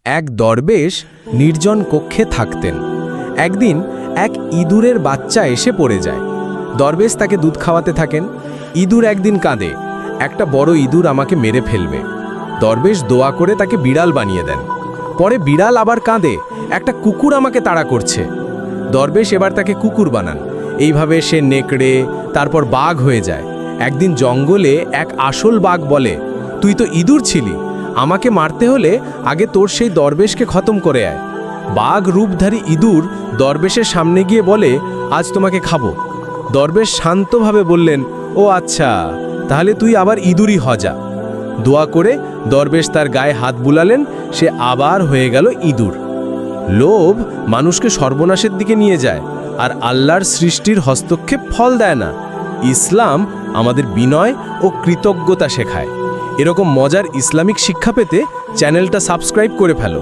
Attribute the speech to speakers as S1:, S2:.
S1: এক দরবেশ নির্জন কক্ষে থাকতেন। একদিন এক ইঁদুরের বাচ্চা এসে পড়ে যায়। দরবেশ তাকে দুধ খাওয়াতে থাকেন। ইঁদুর একদিন কাঁদে, একটা বড় ইঁদুর আমাকে মেরে ফেলবে। দরবেশ দোয়া করে তাকে বিড়াল বানিয়ে দেন। পরে বিড়াল আবার কাঁদে, একটা কুকুর আমাকে তাড়া করছে। দরবেশ এবার তাকে কুকুর বানান। এইভাবে সে নেকড়ে, তারপর বাঘ হয়ে যায়। একদিন জঙ্গলে এক আসল বাঘ বলে, তুই তো ইঁদুর ছিলি, আমাকে মারতে হলে আগে তোর সেই দরবেশকে খতম করে আয়। বাঘ রূপধারী ইঁদুর দরবেশের সামনে গিয়ে বলে, আজ তোমাকে খাবো। দরবেশ শান্তভাবে বললেন, ও আচ্ছা, তাহলে তুই আবার ইঁদুরই হ যা। দোয়া করে দরবেশ তার গায়ে হাত বুলালেন, সে আবার হয়ে গেল ইঁদুর। লোভ মানুষকে সর্বনাশের দিকে নিয়ে যায়, আর আল্লাহর সৃষ্টির হস্তক্ষেপ ফল দেয় না। ইসলাম আমাদের বিনয় ও কৃতজ্ঞতা শেখায়। এরকম মজার ইসলামিক শিক্ষা পেতে চ্যানেলটা সাবস্ক্রাইব করে ফেলো।